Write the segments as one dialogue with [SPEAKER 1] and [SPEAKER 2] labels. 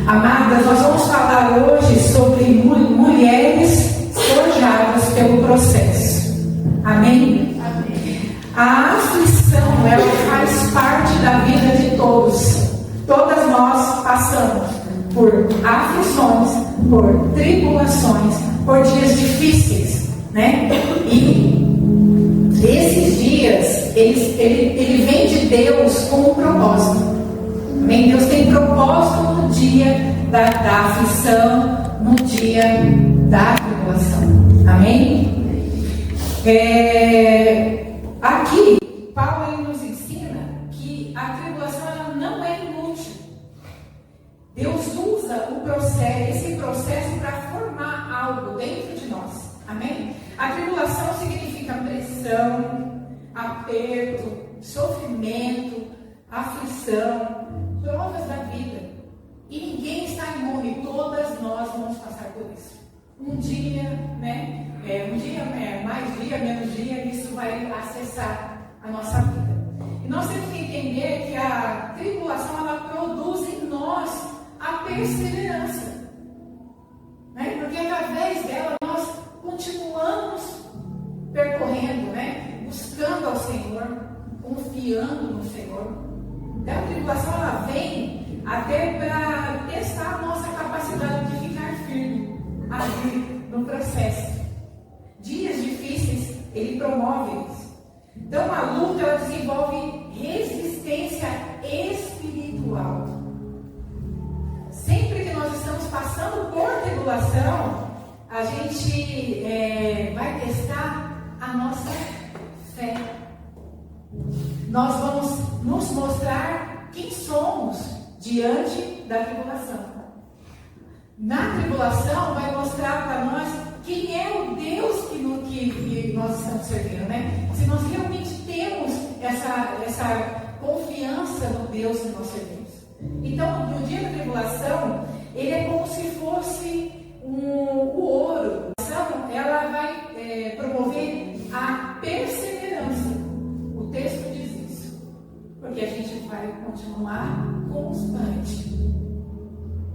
[SPEAKER 1] Amadas, nós vamos falar hoje sobre mulheres forjadas pelo processo. Amém? Amém. A aflição, ela faz parte da vida de todos. Todas nós passamos por aflições, por tribulações, por dias difíceis, né? E esses dias, ele vem de Deus com um propósito. Amém? Deus tem propósito no dia da aflição, no dia da tribulação. Amém? Aqui, Paulo ele nos ensina que a tribulação ela não é inútil. Deus usa esse processo para formar algo dentro de nós. Amém? A tribulação significa pressão, aperto, sofrimento, aflição, provas da vida. E ninguém está imune, todas nós vamos passar por isso. Um dia, né? Mais dia, menos dia, isso vai acessar a nossa vida. E nós temos que entender que a tribulação ela produz em nós a perseverança, né? Porque através dela nós continuamos percorrendo, né? Buscando ao Senhor, confiando no Senhor. Então, a tribulação ela vem até para testar a nossa capacidade de ficar firme ali no processo. Dias difíceis, ele promove isso. Então, a luta ela desenvolve resistência espiritual. Sempre que nós estamos passando por tribulação, a gente vai testar a nossa fé. Nós vamos nos mostrar quem somos diante da tribulação. Na tribulação vai mostrar para nós quem é o Deus que nós estamos servindo, né? Se nós realmente temos essa confiança no Deus que nós servimos. Então, no dia da tribulação, ele é como se fosse o ouro. A tribulação, ela vai promover a perseverança. O texto diz isso. Porque a gente vai continuar constante.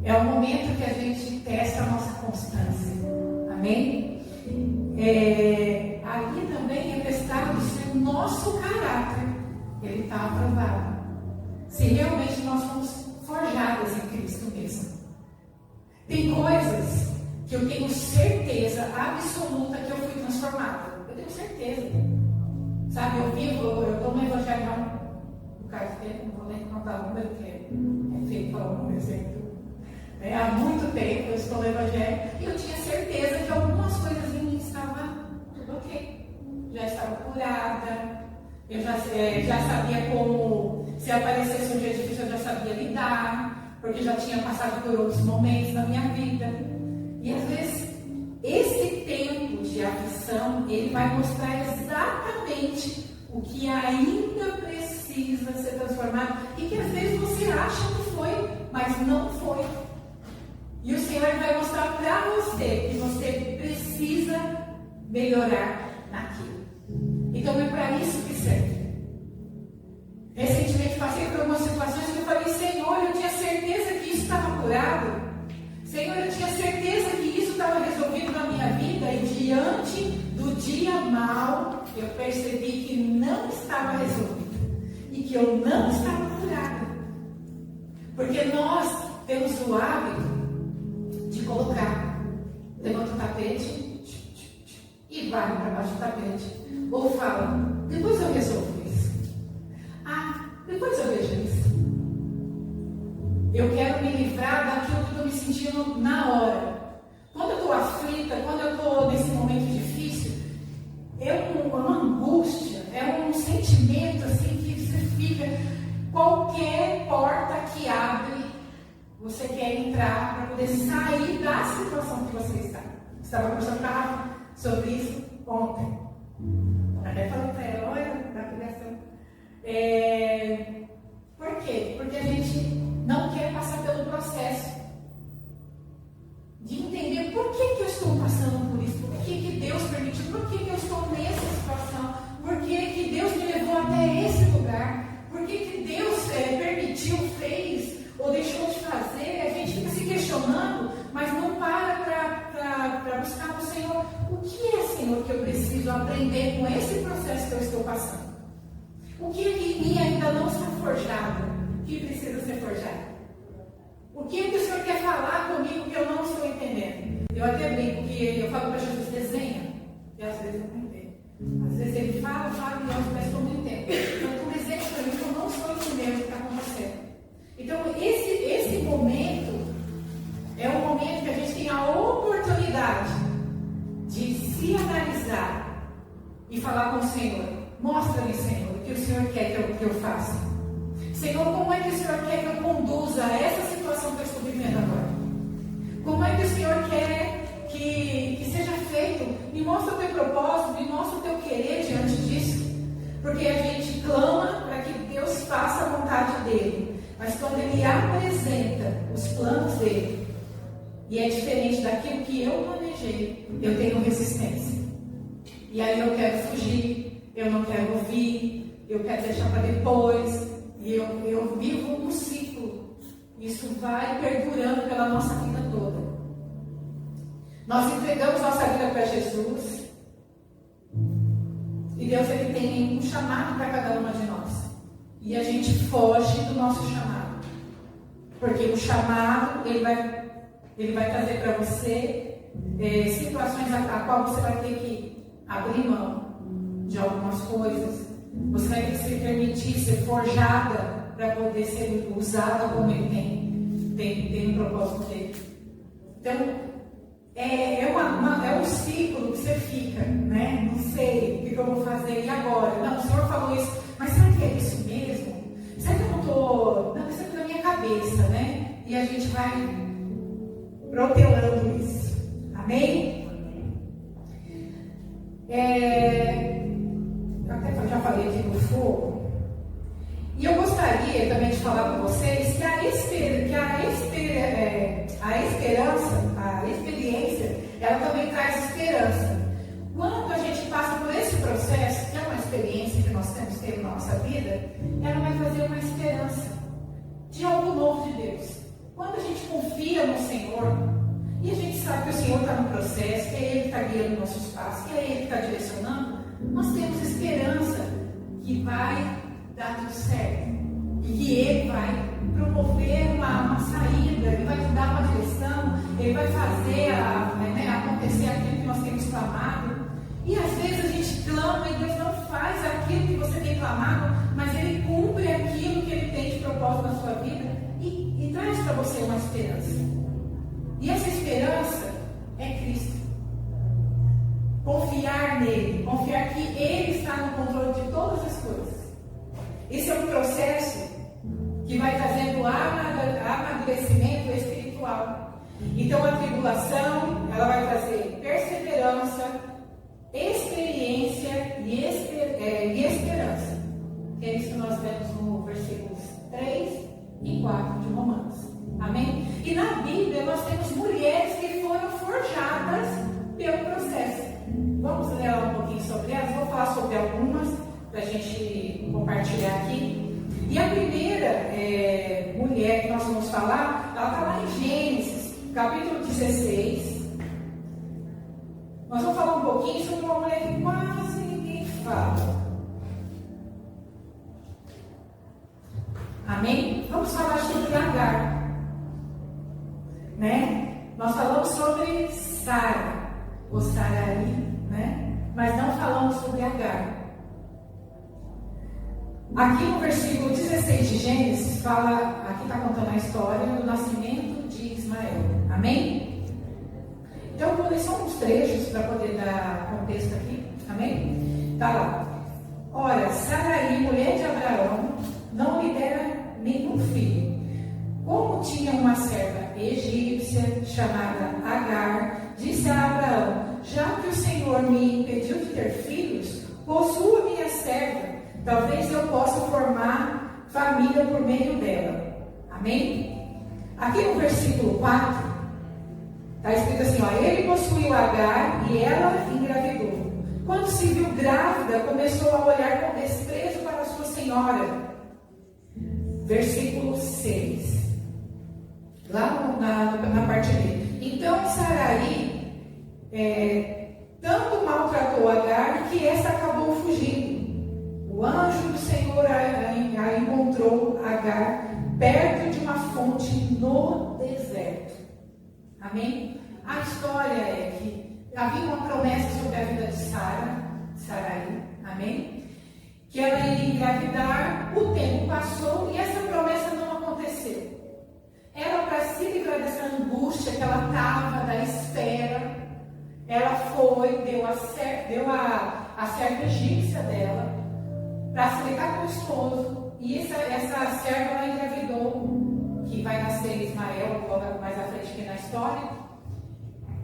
[SPEAKER 1] É o momento que a gente testa a nossa constância. Amém? Ali também é testado se o nosso caráter ele está aprovado. Se realmente nós fomos forjadas em Cristo mesmo. Tem coisas que eu tenho certeza absoluta que eu fui transformada. Eu tenho certeza. Sabe, eu estou no evangelho no caso dele, não vou nem contar o número, porque é feio falar um exemplo. Há muito tempo eu estou no evangelho e eu tinha certeza que algumas coisas em mim estavam tudo ok. Já estava curada, eu já sabia como, se aparecesse um dia difícil, eu já sabia lidar, porque já tinha passado por outros momentos da minha vida. E às vezes, esse tempo de aflição, ele vai mostrar exatamente o que ainda precisa ser transformado e que às vezes você acha que foi, mas não foi. E o Senhor vai mostrar para você que você precisa melhorar naquilo. Então é para isso que serve. Recentemente passei por algumas situações que eu falei: Senhor, eu tinha certeza que isso estava curado. Senhor, eu tinha certeza que isso estava resolvido na minha vida. E diante do dia mau, eu percebi que não estava resolvido. E que eu não estava curada. Porque nós temos o hábito de colocar, levanta o tapete e vai para baixo do tapete. Ou fala: depois eu resolvo isso. Depois eu vejo isso. Eu quero me livrar daquilo que eu estou me sentindo na hora. Quando eu estou aflita, quando eu estou nesse momento difícil, é uma angústia, é um sentimento assim que você fica. Qualquer porta que abre, você quer entrar para poder sair da situação que você está. Estava conversando com a Rafa sobre isso ontem. Até falei para ela: olha, da pregação. Por quê? Porque a gente não quer passar pelo processo de entender por que eu estou passando por isso, por que Deus permitiu, por que eu estou nessa situação, por que Deus me levou até esse lugar, por que Deus permitiu, fez ou deixou de fazer. A gente fica assim passando? O que é que em mim ainda não está forjado? Que precisa ser forjado? O que é que o Senhor quer falar comigo que eu não estou entendendo? Eu até brinco que eu falo para Jesus, desenha. E às vezes eu não entendo. Às vezes ele fala, e eu parece que eu não entendo. Então, tu desenha para mim que eu não estou entendendo o que está acontecendo. Então, esse momento é um momento que a gente tem a oportunidade de se analisar e falar com o Senhor. Mostra-me, Senhor, o que o Senhor quer que eu faça. Senhor, como é que o Senhor quer que eu conduza essa situação que eu estou vivendo agora? Como é que o Senhor quer que seja feito? Me mostra o teu propósito, me mostra o teu querer diante disso. Porque a gente clama para que Deus faça a vontade dele. Mas quando ele apresenta os planos dele, e é diferente daquilo que eu planejei, eu tenho resistência. E aí eu quero fugir, eu não quero ouvir, eu quero deixar para depois. E eu vivo um ciclo. Isso vai perdurando pela nossa vida toda. Nós entregamos nossa vida para Jesus. E Deus ele tem um chamado para cada uma de nós. E a gente foge do nosso chamado. Porque o chamado, ele vai trazer para você situações a qual você vai ter que abrir mão de algumas coisas. Você vai ter que se permitir ser forjada para poder ser usada como ele tem um propósito dele. Então, é um ciclo que você fica, né? Não sei o que eu vou fazer, e agora? Não, o Senhor falou isso, mas será que é isso mesmo? Será que eu não estou... Não, isso é da minha cabeça, né? E a gente vai protelando isso. Amém? Eu já falei aqui do fogo. E eu gostaria também de falar com vocês que a experiência, ela também traz esperança. Quando a gente passa por esse processo, que é uma experiência que nós temos que ter na nossa vida, ela vai trazer uma esperança de algo novo de Deus. Quando a gente confia no Senhor, e a gente sabe que o Senhor está no processo, que é Ele que está guiando nossos passos, que é Ele que está direcionando, nós temos esperança que vai dar tudo certo. E que Ele vai promover uma saída, Ele vai te dar uma direção, Ele vai fazer acontecer aquilo que nós temos clamado. E às vezes a gente clama e Deus não faz aquilo que você tem clamado, mas Ele cumpre aquilo que Ele tem de propósito na sua vida e traz para você uma esperança. E essa esperança é Cristo. Confiar nele, confiar que Ele está no controle de todas as coisas. Esse é um processo que vai trazendo amadurecimento espiritual. Então a tribulação, ela vai trazer perseverança, experiência e esperança. É isso que nós vemos no versículos 3 e 4 de Romanos. Amém? E na Bíblia nós temos mulheres que foram forjadas pelo processo. Vamos ler um pouquinho sobre elas. Vou falar sobre algumas para a gente compartilhar aqui. E a primeira mulher que nós vamos falar, ela está lá em Gênesis, capítulo 16. Nós vamos falar um pouquinho sobre uma mulher que quase ninguém fala. Amém? Vamos falar sobre Agar. Né? Nós falamos sobre Sara, ou Sarai, né? Mas não falamos sobre Agar. Aqui no versículo 16 de Gênesis, aqui está contando a história do nascimento de Ismael. Amém? Então, eu vou ler só uns trechos para poder dar contexto aqui. Amém? Está lá. Ora, Sarai, mulher de Abraão, não lhe dera nenhum filho. Como tinha uma serva egípcia chamada Agar, disse a Abraão: já que o Senhor me impediu de ter filhos, possua minha serva, talvez eu possa formar família por meio dela. Amém? Aqui no versículo 4, está escrito assim, ele possuiu Agar e ela engravidou. Quando se viu grávida, começou a olhar com desprezo para sua senhora. Versículo 6. Lá na parte B. Então Sarai tanto maltratou Agar que esta acabou fugindo. O anjo do Senhor a encontrou, Agar, perto de uma fonte no deserto. Amém? A história é que havia uma promessa sobre a vida de Sarai, amém? Que ela iria engravidar, o tempo passou e essa promessa não aconteceu. Ela, para se livrar dessa angústia que ela estava, da espera, ela foi, deu a serva egípcia dela, para se ligar com o esposo, e essa serva ela engravidou, que vai nascer Ismael, logo mais à frente aqui na história.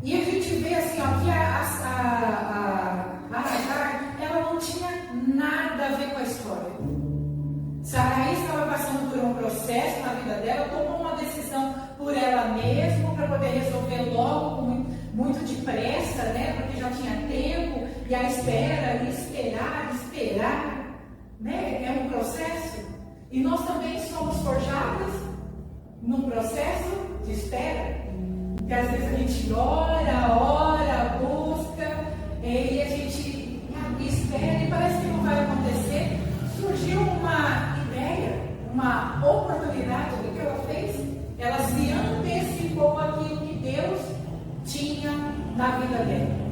[SPEAKER 1] E a gente vê assim, ó, que a Agar, ela não tinha nada a ver com a história. Sarai estava passando por um processo na vida dela, tomou uma decisão por ela mesma, para poder resolver logo, muito depressa, né? Porque já tinha tempo, e a espera, e esperar, né? É um processo. E nós também somos forjadas num processo de espera. Que às vezes a gente ora, busca, e a gente espera e parece que não vai acontecer. Surgiu uma ideia, uma oportunidade. O que ela fez? Ela se antecipou àquilo que Deus tinha na vida dela.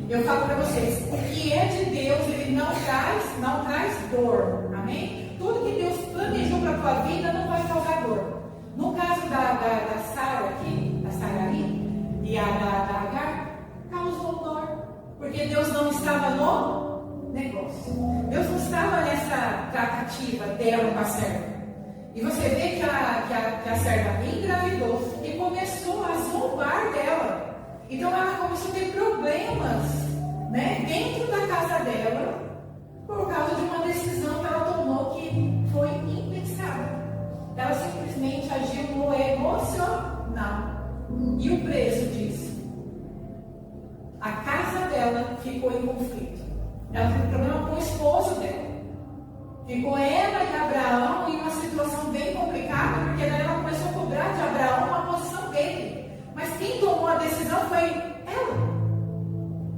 [SPEAKER 1] Eu falo para vocês, o que é de Deus, ele não traz dor. Amém? Tudo que Deus planejou para a tua vida não vai causar dor. No caso da Sara aqui, da Sarai e a da Agar, causou dor. Porque Deus não estava no negócio. Deus não estava nessa tratativa dela com a serva. E você vê que a serva engravidou e começou a zombar dela. Então ela começou a ter problemas, né, dentro da casa dela, por causa de uma decisão que ela tomou que foi impensada. Ela simplesmente agiu no emocional. E o preço disso? A casa dela ficou em conflito. Ela teve problema com o esposo dela. Ficou ela e Abraão em uma situação bem complicada, porque ela começou a cobrar de Abraão uma posição dele. Mas quem tomou a decisão foi ela.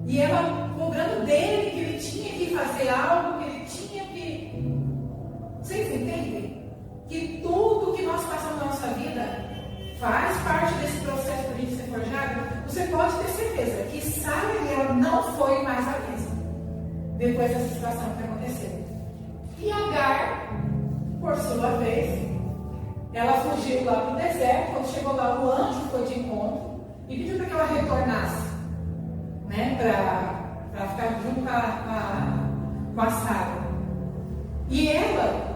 [SPEAKER 1] E ela cobrando dele que ele tinha que fazer algo, que ele tinha que... Vocês entendem? Que tudo que nós passamos na nossa vida faz parte desse processo para a gente ser forjado. Você pode ter certeza que Sara e ela não foi mais a mesma depois dessa situação que aconteceu. E Agar, por sua vez, ela fugiu lá para o deserto. Quando chegou lá, o anjo foi de encontro e pediu para que ela retornasse, né, para ficar junto com a Sara. E ela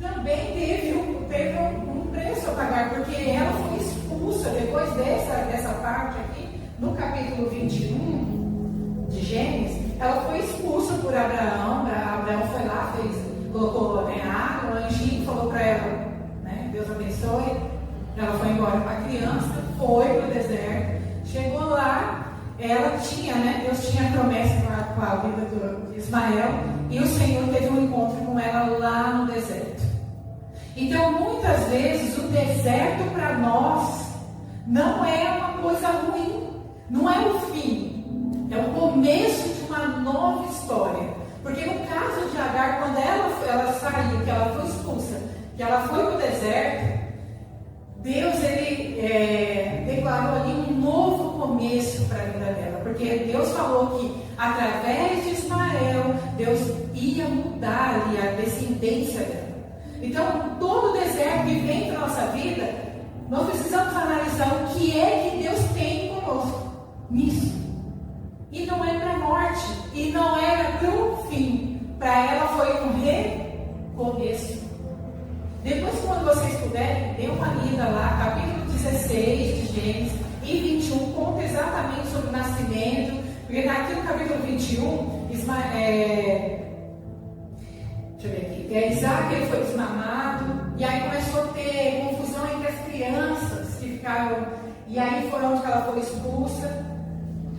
[SPEAKER 1] também teve um preço a pagar, porque ela foi expulsa depois dessa parte aqui, no capítulo 21 de Gênesis. Ela foi expulsa por Abraão. Abraão foi lá, colocou, né, água, o anjinho falou para ela, né, Deus abençoe. Ela foi embora com a criança, foi para o deserto, chegou lá, ela tinha, né, Deus tinha promessa com a vida de Ismael, e o Senhor teve um encontro com ela lá no deserto. Então, muitas vezes, o deserto para nós não é uma coisa ruim, não é o fim, é o começo de uma nova história. Porque no caso de Agar, quando ela saiu, que ela foi expulsa, que ela foi para o deserto, Deus declarou ali um novo começo para a vida dela. Porque Deus falou que através de Ismael, Deus ia mudar ali a descendência dela. Então, todo o deserto que vem para a nossa vida, nós precisamos analisar o que é que Deus tem conosco nisso. E não é para a morte, e não era para o fim. Para ela foi um recomeço. Depois, quando vocês puderem, dê uma lida lá, capítulo 16 de Gênesis e 21, conta exatamente sobre o nascimento. Porque aqui no capítulo 21, deixa eu ver aqui, Isaac ele foi desmamado, e aí começou a ter confusão entre as crianças que ficaram, e aí foi onde ela foi expulsa.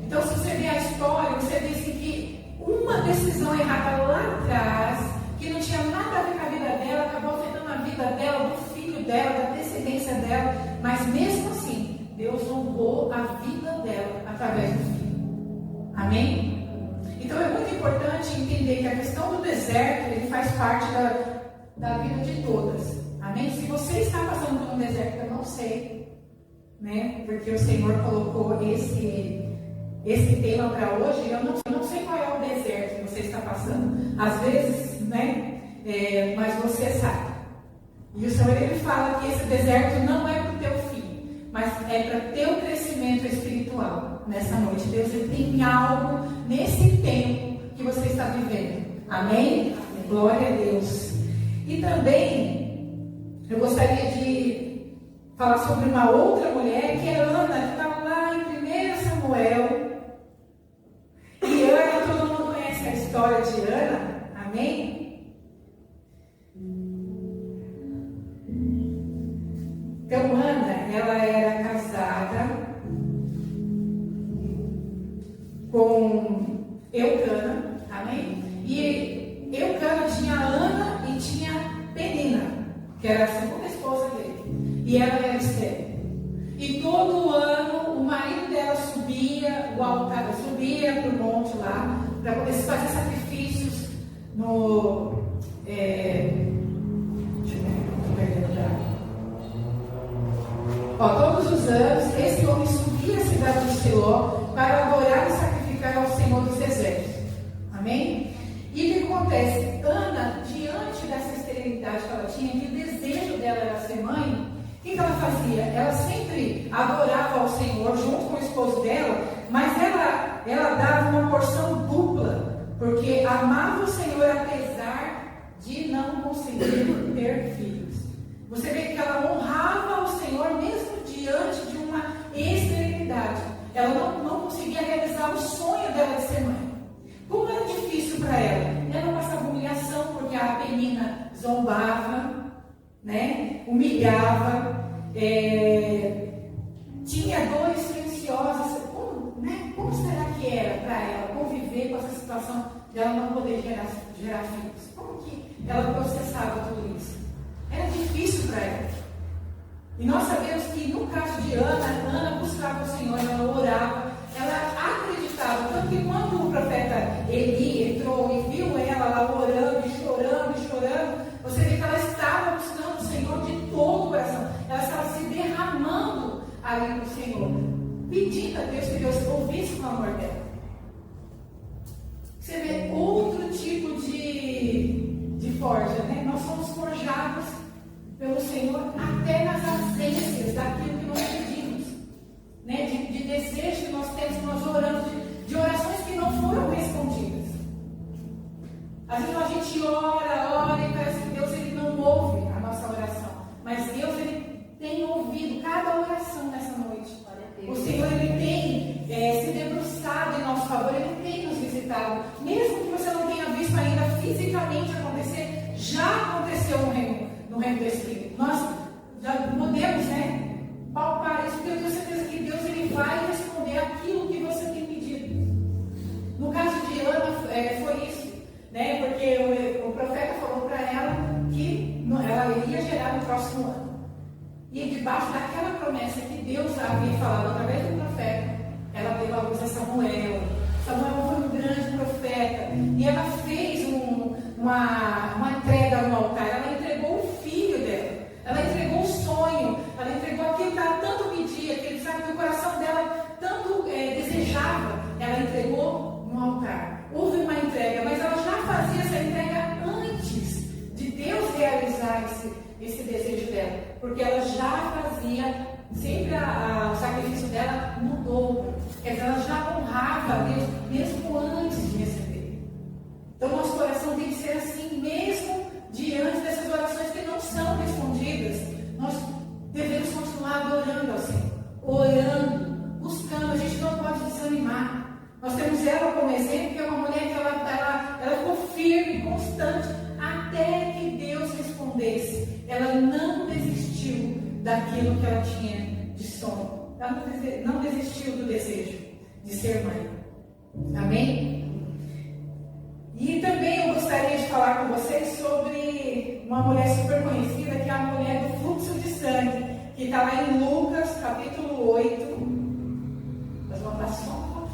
[SPEAKER 1] Então, se você vê a história, você vê assim, que uma decisão errada lá atrás, que não tinha nada a ver com a vida dela, acabou afetando a vida dela, do filho dela, da descendência dela, mas mesmo assim, Deus honrou a vida dela através do filho. Amém? Então é muito importante entender que a questão do deserto, ele faz parte da vida de todas. Amém? Se você está passando por um deserto, eu não sei, né? Porque o Senhor colocou esse tema para hoje. Eu não sei qual é o deserto que você está passando. Às vezes, né? Mas você sabe. E o Senhor, Ele fala que esse deserto não é para o teu fim, mas é para teu crescimento espiritual nessa noite. Deus, Ele tem algo nesse tempo que você está vivendo. Amém? Glória a Deus. E também, eu gostaria de falar sobre uma outra mulher, que é Ana, que está lá em 1 Samuel. E Ana, todo mundo conhece a história de Ana. Amém? Então, Ana, ela era casada com Eucana, amém? E Eucana tinha Ana e tinha Penina, que era a segunda esposa dele. E ela era estéril. E todo ano o marido dela subia o altar, subia para o monte lá, para poder fazer sacrifícios no. Deixa eu ver, estou perdendo já. Todos os anos, esse homem subia a cidade de Siló para adorar e sacrificar ao Senhor dos Exércitos. Amém? E o que acontece? Ana, diante dessa esterilidade que ela tinha, que o desejo dela era ser mãe, o que ela fazia? Ela sempre adorava ao Senhor junto com o esposo dela, mas ela dava uma porção dupla, porque amava o Senhor apesar de não conseguir ter filhos. Você vê que ela honrava o Senhor mesmo diante de uma esterilidade. Ela não conseguia realizar o sonho dela de ser mãe. Como era difícil para ela? Ela passava humilhação, porque a Penina zombava, né? Humilhava, tinha dores silenciosas. Como será que era para ela conviver com essa situação de ela não poder gerar filhos? Como que ela processava tudo isso? Era difícil para ela. E nós sabemos que no caso de Ana buscava o Senhor, ela orava, ela acreditava. Tanto que quando o profeta Eli entrou e viu ela lá orando e chorando, você vê que ela estava buscando o Senhor de todo o coração. Ela estava se derramando ali no Senhor, pedindo a Deus que Deus ouvisse o clamor dela. Você vê outro tipo de forja, né? Nós somos forjados pelo Senhor até nas ausências daquilo que nós pedimos, né? De desejo que nós temos, que nós oramos, de orações que não foram respondidas. Às vezes a gente ora e parece que Deus ele não ouve a nossa oração, mas Deus ele tem ouvido cada oração nessa noite. O Senhor ele tem se debruçado em nosso favor, ele tem nos visitado, mesmo que você não tenha visto ainda fisicamente acontecer, já aconteceu no reino do Espírito. Nós já podemos, né, palpar isso, porque eu tenho certeza que Deus ele vai responder aquilo que você tem pedido. No caso de Ana, foi isso, né, porque o profeta falou para ela que ela iria gerar no próximo ano. E debaixo daquela promessa que Deus havia falado através do profeta, ela deu a luz a Samuel. Samuel foi um grande profeta. E ela fez uma entrega no altar. Ela entregou o filho dela. Ela entregou o sonho. Ela entregou aquilo que ela tanto pedia, que ele sabe que o coração dela tanto desejava. Ela entregou no altar. Houve uma entrega, mas ela já fazia essa entrega antes de Deus realizar esse desejo dela, porque ela já fazia sempre o sacrifício dela no dobro, quer dizer, ela já honrava a Deus mesmo antes de receber. Então nosso coração tem que ser assim, mesmo diante dessas orações que não são respondidas. Nós devemos continuar adorando ao Senhor, orando, buscando. A gente não pode desanimar. Nós temos ela como exemplo, que é uma mulher que ela ficou firme, constante, até que Deus respondesse. Ela não desistiu daquilo que ela tinha de sonho. Ela não desistiu do desejo de ser mãe. Amém? E também eu gostaria de falar com vocês sobre uma mulher super conhecida, que é a mulher do fluxo de sangue, que está lá em Lucas, capítulo 8. Nós vamos dar só um pouquinho.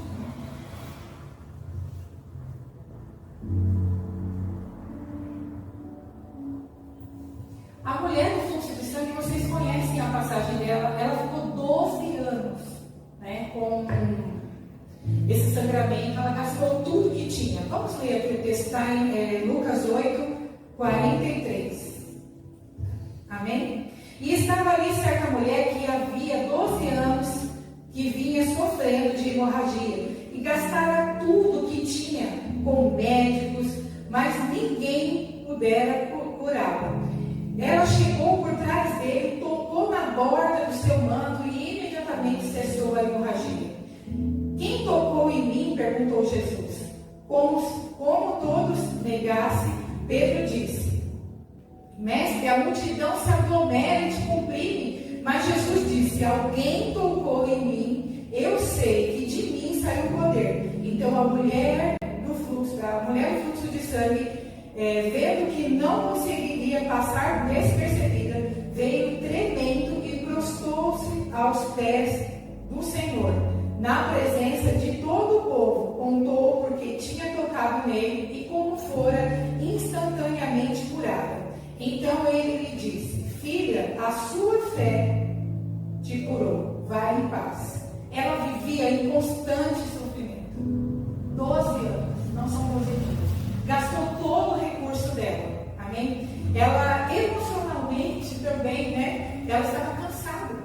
[SPEAKER 1] financeiramente, ela gastou tudo que tinha. Vamos ler aqui o texto, está em Lucas 8, 43. Amém? E estava ali certa mulher que havia 12 anos que vinha sofrendo de hemorragia e gastara tudo que tinha com médicos, mas ninguém pudera curá-la. Ela chegou por trás dele, tocou na borda do seu manto e imediatamente cessou a hemorragia. Quem tocou em mim? Perguntou Jesus. Como todos negassem, Pedro disse: Mestre, a multidão se aglomera e te comprime. Mas Jesus disse: alguém tocou em mim, eu sei que de mim saiu o poder. Então a mulher do fluxo de sangue, vendo que não conseguiria passar despercebida, veio tremendo e prostrou-se aos pés do Senhor, na presença de todo o povo. Contou porque tinha tocado nele e como fora instantaneamente curada. Então ele lhe disse: filha, a sua fé te curou, vai em paz. Ela vivia em constante sofrimento. 12 anos, não são 12 dias. Gastou todo o recurso dela. Amém? Ela emocionalmente também, né? Ela estava cansada.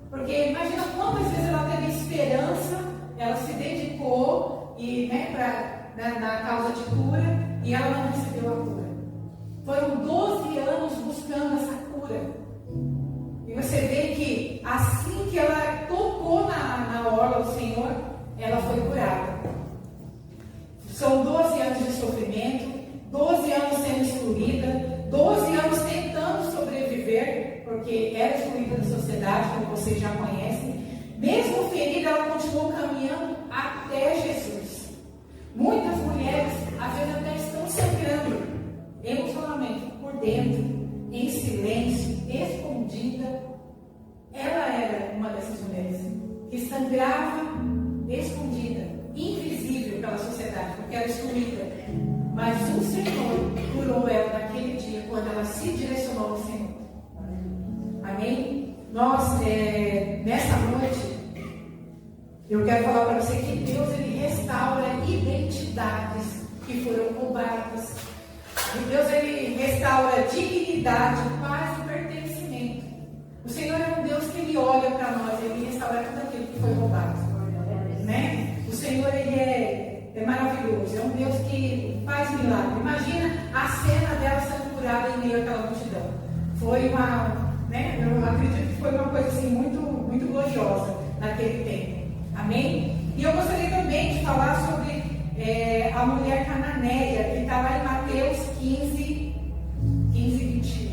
[SPEAKER 1] Porque imagina quantas vezes ela teve esperança, ela se dedicou e, na causa de cura, e ela não recebeu a cura. Foram 12 anos buscando essa cura. E você vê que assim que ela tocou na orla do Senhor, ela foi curada. São 12 anos de sofrimento, 12 anos sendo excluída, 12 anos tentando sobreviver, porque era excluída da sociedade, como vocês já conhecem. Mesmo ferida, ela continuou caminhando até Jesus. Muitas mulheres, às vezes, até estão sangrando emocionalmente, por dentro, em silêncio, escondida. Ela era uma dessas mulheres que sangrava escondida, invisível pela sociedade, porque era excluída. Mas o Senhor curou ela naquele dia, quando ela se direcionou ao Senhor. Amém? Nós, nessa noite, eu quero falar para você que Deus, Ele restaura identidades que foram roubadas. E Deus, Ele restaura dignidade, paz e pertencimento. O Senhor é um Deus que Ele olha para nós, Ele restaura tudo aquilo que foi roubado. Né? O Senhor, Ele é maravilhoso, é um Deus que faz milagre. Imagina a cena dela sendo curada em meio àquela multidão. Foi eu acredito que foi uma coisa assim, muito, muito gloriosa naquele tempo. Amém? E eu gostaria também de falar sobre a mulher cananeia, que está lá em Mateus 15, 21.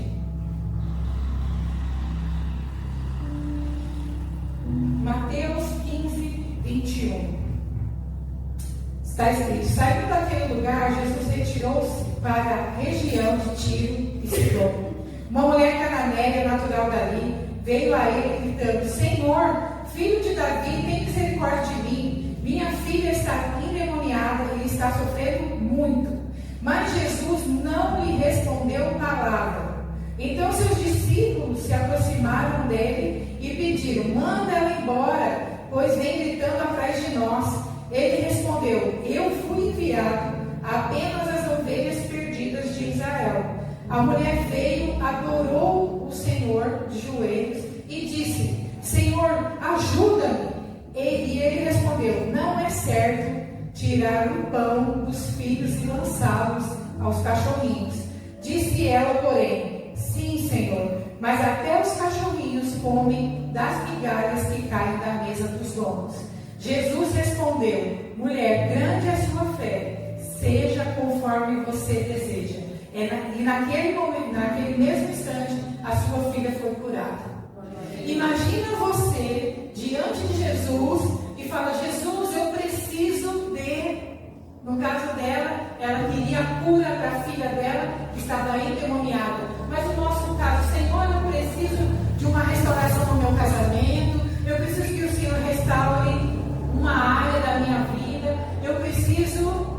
[SPEAKER 1] Mateus 15, 21. Está escrito: saindo daquele lugar, Jesus retirou-se para a região de Tiro e Sidom. Uma mulher cananeia, natural dali, veio a ele gritando: Senhor, filho de Davi, tem misericórdia de mim. Minha filha está endemoniada e está sofrendo muito. Mas Jesus não lhe respondeu palavra. Então seus discípulos se aproximaram dele e pediram: manda ela embora, pois vem gritando atrás de nós. Ele respondeu: eu fui enviado apenas às ovelhas perdidas de Israel. A mulher veio, adorou o Senhor de joelhos e disse: Senhor, ajuda-me. E ele respondeu: não é certo tirar o pão dos filhos e lançá-los aos cachorrinhos. Disse ela, porém: sim, Senhor, mas até os cachorrinhos comem das migalhas que caem da mesa dos donos. Jesus respondeu: mulher, grande é a sua fé, seja conforme você deseja. E naquele momento, naquele mesmo instante, a sua filha foi curada. Imagina você diante de Jesus e fala: Jesus, eu preciso de... No caso dela, ela queria a cura para a filha dela, que estava endemoniada. Mas no nosso caso: Senhor, eu preciso de uma restauração no meu casamento, eu preciso que o Senhor restaure uma área da minha vida, eu preciso...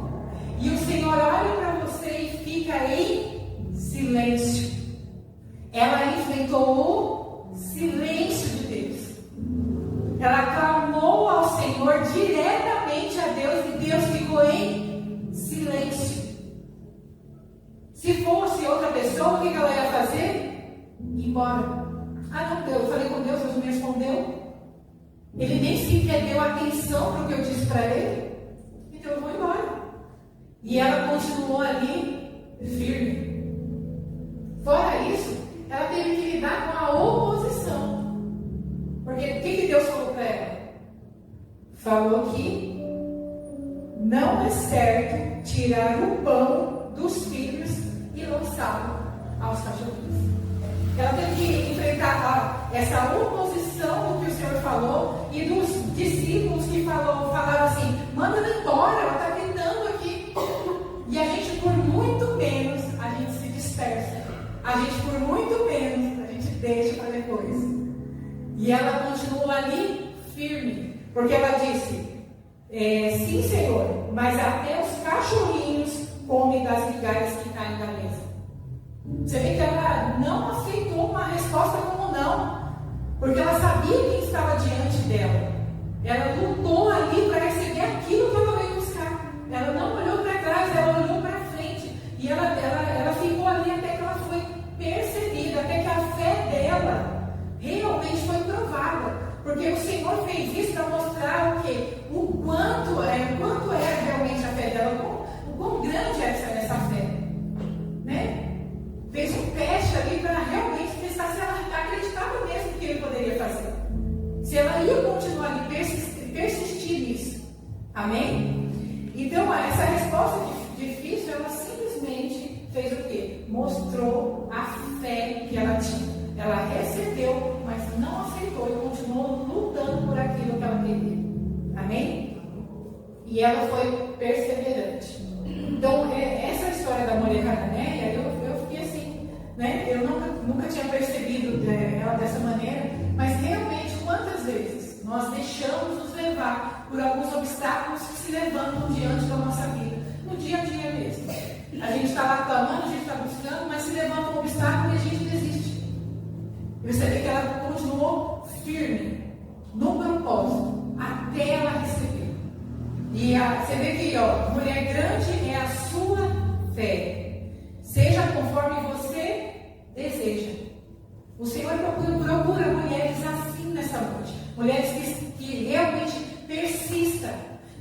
[SPEAKER 1] E o Senhor olha para você e fica em silêncio. Ela enfrentou o silêncio de Deus. Ela clamou ao Senhor, diretamente a Deus, e o que ela ia fazer? Ir embora. Ah, não, eu falei com Deus, Deus me respondeu. Ele nem sequer deu atenção para o que eu disse para ele. Então eu vou embora. E ela continuou ali, firme. Fora isso, ela teve que lidar com a oposição. Porque o que Deus falou para ela? Falou que não é certo tirar o pão dos filhos e lançá-lo aos cachorrinhos. Ela teve que enfrentar essa oposição do que o Senhor falou e dos discípulos que falaram assim: manda ela embora, ela está gritando aqui. E a gente, por muito menos, a gente se dispersa. A gente, por muito menos, a gente deixa para depois. E ela continuou ali firme, porque ela disse: sim, Senhor, mas até os cachorrinhos comem das migalhas que caem da mesa. Você vê que ela não aceitou uma resposta como não, porque ela sabia quem estava diante dela. Ela lutou ali para receber aquilo que ela veio buscar. Ela não olhou para trás, ela olhou para frente. E ela ficou ali até que ela foi percebida, até que a fé dela realmente foi provada. Porque o Senhor fez isso para mostrar o quê? O quanto era realmente a fé dela, o quão grande era essa fé. Né? Fez um teste ali para realmente testar se ela acreditava mesmo que ele poderia fazer. Se ela ia continuar ali, persistir nisso. Amém? Então, essa resposta difícil, ela simplesmente fez o quê? Mostrou a fé que ela tinha. Ela recebeu, mas não aceitou e continuou lutando por aquilo que ela queria. Amém? E ela foi perseverante. Então, essa história da mulher cananeia, eu fiquei assim, né? Eu nunca tinha percebido ela dessa maneira, mas realmente, quantas vezes nós deixamos nos levar por alguns obstáculos que se levantam diante da nossa vida, no dia a dia mesmo. A gente está lá clamando, a gente está buscando, mas se levanta um obstáculo e a gente desiste. E você vê que ela continuou firme no propósito até ela receber. E você vê que, mulher grande é a sua fé. Seja conforme você deseja. O Senhor procura mulheres assim nessa noite. Mulheres que realmente persistam,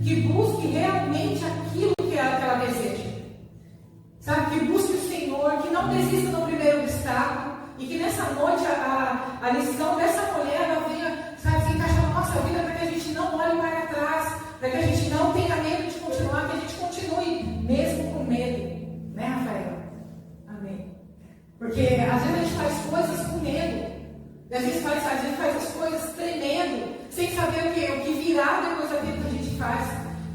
[SPEAKER 1] que busquem realmente aquilo que ela deseja. Sabe, que busque o Senhor, que não desista no primeiro obstáculo. E que nessa noite a lição dessa mulher ela venha, sabe, se encaixar na nossa vida para que a gente não olhe para trás, para que a gente não tenha medo de continuar, que a gente continue mesmo com medo. Né, Rafael? Amém. Porque às vezes a gente faz coisas com medo. E às vezes faz as coisas tremendo, sem saber o que virá depois daquilo que a gente faz.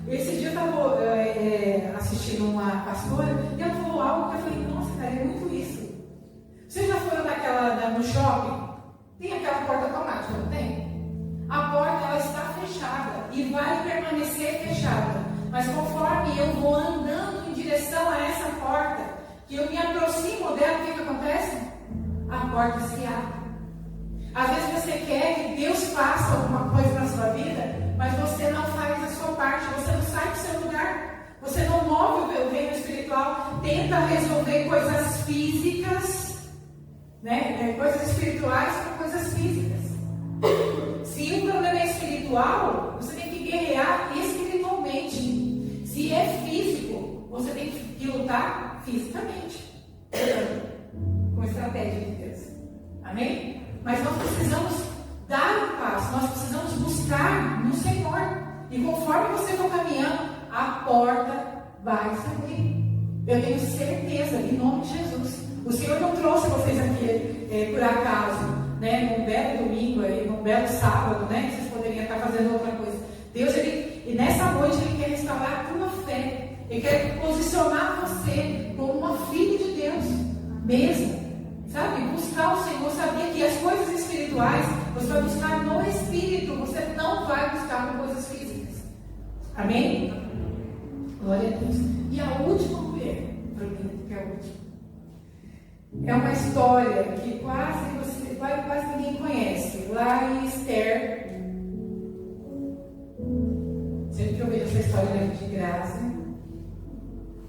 [SPEAKER 1] Esse dia eu estava assistindo uma pastora e ela falou algo que eu falei: nossa, cara, é muito isso. Vocês já foram no shopping? Tem aquela porta automática, não tem? A porta ela está fechada e vai permanecer fechada. Mas conforme eu vou andando em direção a essa porta, que eu me aproximo dela, o que acontece? A porta se abre. Às vezes você quer que Deus faça alguma coisa na sua vida, mas você não faz a sua parte, você não sai do seu lugar, você não move o reino espiritual, tenta resolver coisas físicas, né? Coisas espirituais com coisas físicas. Se o problema é espiritual, você tem que guerrear espiritualmente. Se é físico, você tem que lutar fisicamente, com a estratégia de Deus. Amém? Mas nós precisamos dar um passo, nós precisamos buscar no Senhor. E conforme você for caminhando, a porta vai se abrir. Eu tenho certeza, em nome de Jesus. O Senhor não trouxe vocês aqui por acaso, né? Num belo domingo, num belo sábado, né? Que vocês poderiam estar fazendo outra coisa. Deus, e nessa noite, Ele quer restaurar a tua fé. Ele quer posicionar você como uma filha de Deus mesmo. Sabe? Buscar o Senhor, saber que as coisas espirituais você vai buscar no Espírito, você não vai buscar com coisas físicas. Amém? Glória a Deus. E a última mulher, para mim, que é a última. É uma história que quase ninguém conhece. Lá em Esther. Sempre que eu vejo essa história, eu lembro de Graça.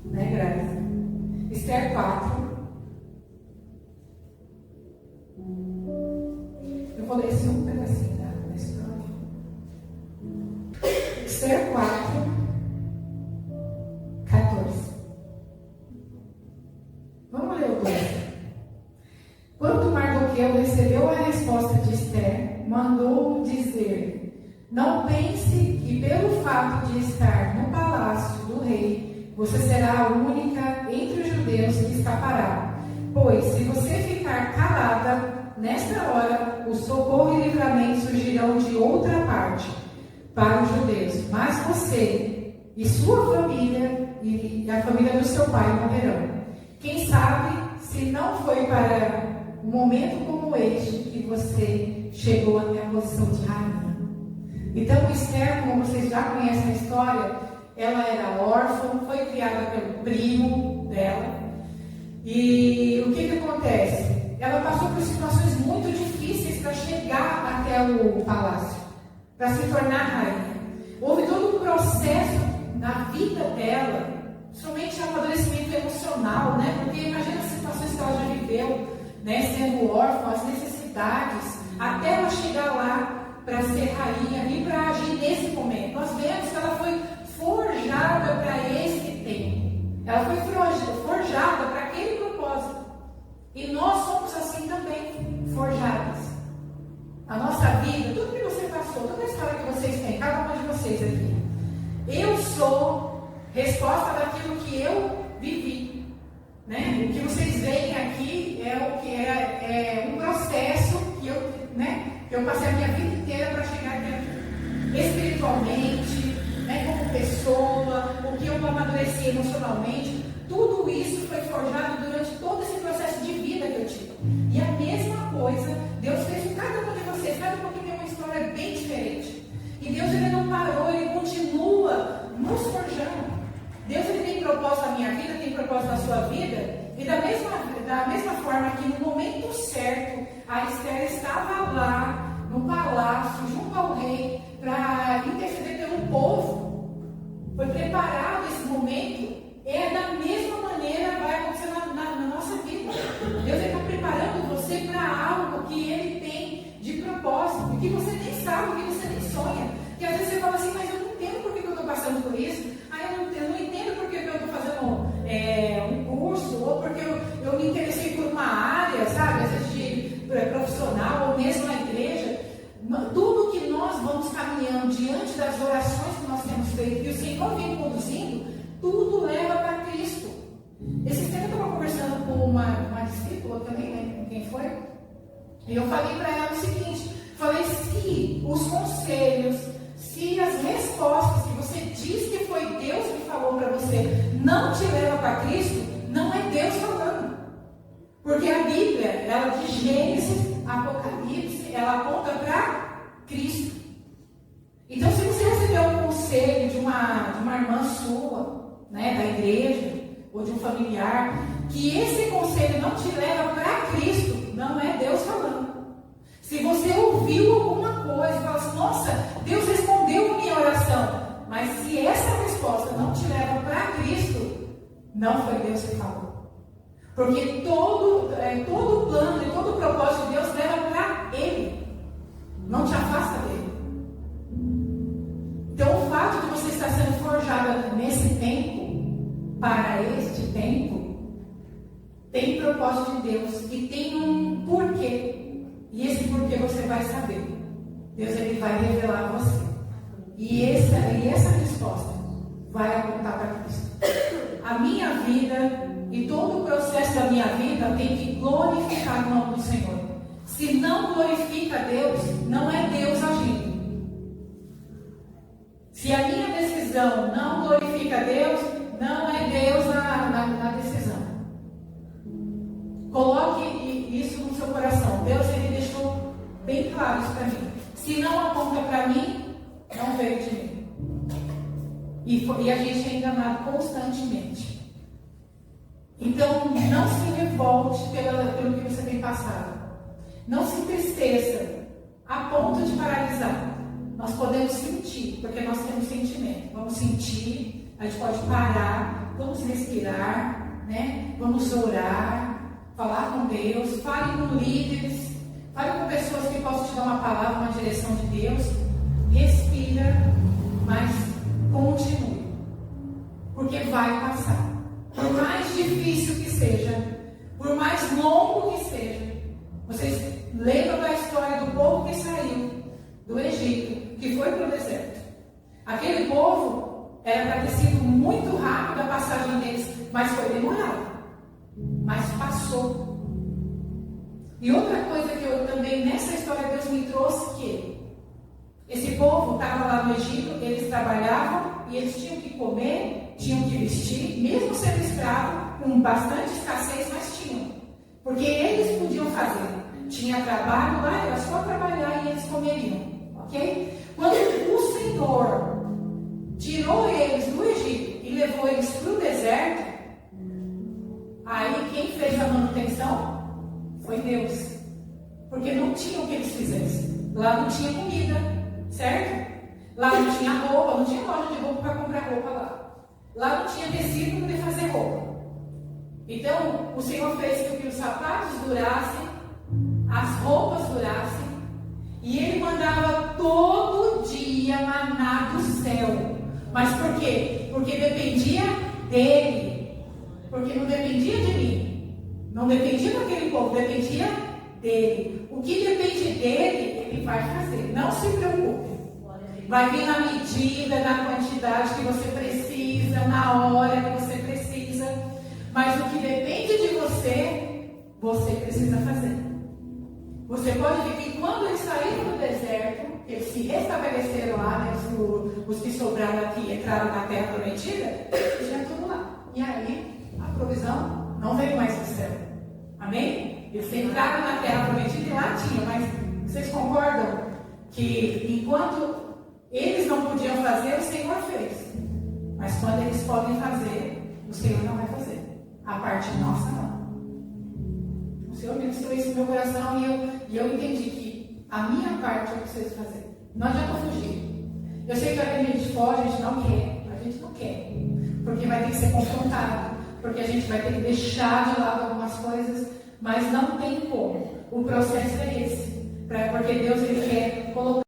[SPEAKER 1] Né, Graça? Esther 4. Não pense que pelo fato de estar no palácio do rei, você será a única entre os judeus que escapará. Pois, se você ficar calada, nesta hora, o socorro e livramento surgirão de outra parte para os judeus. Mas você e sua família e a família do seu pai morrerão. Quem sabe se não foi para um momento como este que você chegou até a posição de rainha. Então, Esther, como vocês já conhecem a história, ela era órfã, foi criada pelo primo dela. E o que acontece? Ela passou por situações muito difíceis para chegar até o palácio, para se tornar rainha. Houve todo um processo na vida dela, somente amadurecimento emocional, né? Porque imagina as situações que ela já viveu, né? Sendo órfã, as necessidades, até ela chegar lá para ser rainha e para agir nesse momento. Nós vemos que ela foi forjada para esse tempo. Ela foi forjada para aquele propósito. E nós somos assim também, forjadas. A nossa vida, tudo que você passou, toda a história que vocês têm, cada uma de vocês aqui. Eu sou resposta daquilo que eu vivi. Né? O que vocês veem aqui é o que é um processo que eu passei a minha vida inteira para chegar aqui. Espiritualmente, como pessoa, o que eu amadureci emocionalmente, tudo isso foi forjado durante todo esse processo de vida que eu tive. E a mesma coisa, Deus fez com cada um de vocês. Cada um tem uma história bem diferente. E Deus, Ele não parou, Ele continua nos forjando. Deus, Ele tem propósito na minha vida, tem propósito na sua vida. E da mesma forma que no momento certo, a Esther estava lá no palácio, junto ao rei, para interceder pelo povo. Foi preparado esse momento. Da mesma maneira vai acontecer na nossa vida. Deus está preparando você para algo que Ele tem de propósito, que você nem sabe, que você nem sonha. Que às vezes você fala assim, mas eu não entendo por que eu estou passando por isso. Eu não entendo por que eu estou fazendo um curso, ou porque eu me interessei por uma área, sabe? Às vezes de profissional, ou mesmo na igreja. Tudo que nós vamos caminhando diante das orações que nós temos feito, e o Senhor vem conduzindo, tudo leva para Cristo. Esse tempo eu estava conversando com uma discípula, que eu nem lembro quem foi, e eu falei para ela o seguinte, falei, se os conselhos, se as respostas que você diz que foi Deus que falou para você, não te leva para Cristo, não é Deus falando. Porque a Bíblia, ela de Gênesis, Apocalipse, ela aponta para Cristo. Então, se você recebeu um conselho de uma irmã sua, né, da igreja, ou de um familiar, que esse conselho não te leva para Cristo, não é Deus falando. Se você ouviu alguma coisa e fala assim, nossa, Deus respondeu a minha oração, mas se essa resposta não te leva para Cristo, não foi Deus que falou. Porque todo plano e todo propósito de Deus leva para Ele, não te afasta dele. Então, o fato de você estar sendo forjada nesse tempo, para este tempo, tem propósito de Deus e tem um porquê. E esse porquê você vai saber. Deus, Ele vai revelar a você. E essa resposta vai apontar para Cristo. A minha vida e todo o processo da minha vida tem que glorificar o nome do Senhor. Se não glorifica Deus, não é Deus agindo. Se a minha decisão não glorifica Deus, não é Deus na decisão. Coloque isso no seu coração. Deus, Ele deixou bem claro isso para mim. Se não aponta para mim, não veio de mim. E a gente é enganado constantemente. Então, não se revolte pelo que você tem passado. Não se entristeça a ponto de paralisar. Nós podemos sentir, porque nós temos sentimento. Vamos sentir, a gente pode parar, vamos respirar, né? Vamos orar, falar com Deus, fale com líderes, fale com pessoas que possam te dar uma palavra, uma direção de Deus. Respira, mas continue. Porque vai passar. Por mais difícil que seja, por mais longo que seja. Vocês lembram da história do povo que saiu do Egito, que foi foi para o deserto. Aquele povo era para ter sido muito rápido a passagem deles, mas foi demorado. Mas passou. E outra coisa que eu também, nessa história, Deus me trouxe que esse povo estava lá no Egito, eles trabalhavam e eles tinham que comer, tinham que vestir, mesmo sendo escravo, com bastante escassez, mas tinham. Porque eles podiam fazer. Tinha trabalho lá, era só trabalhar e eles comeriam. Ok? Quando o Senhor tirou eles do Egito e levou eles para o deserto, aí quem fez a manutenção foi Deus. Porque não tinha o que eles fizessem. Lá não tinha comida, certo? Lá não tinha roupa, não tinha loja de roupa para comprar roupa lá. Lá não tinha tecido para poder fazer roupa. Então, o Senhor fez com que os sapatos durassem, as roupas durassem, e Ele mandava todo dia maná do céu. Mas por quê? Porque dependia dele. Porque não dependia de mim. Não dependia daquele povo, dependia dele. O que depende dele, Ele vai fazer. Não se preocupe. Vai vir na medida, na quantidade que você precisa, na hora que você precisa. Mas o que depende de você, você precisa fazer. Você pode ver que quando eles saíram do deserto, eles se restabeleceram lá, né, os que sobraram aqui entraram na terra prometida, tinha tudo lá. E aí, a provisão não veio mais do céu. Amém? Eles entraram na terra prometida e lá tinha, mas vocês concordam que enquanto eles não podiam fazer, o Senhor fez. Mas quando eles podem fazer, o Senhor não vai fazer. A parte nossa não. O Senhor ministrou isso no meu coração e eu entendi que a minha parte eu preciso fazer. Não adianta fugir. Eu sei que a gente foge, a gente não quer. A gente não quer. Porque vai ter que ser confrontado. Porque a gente vai ter que deixar de lado algumas coisas, mas não tem como. O processo é esse. Porque Deus Ele quer colocar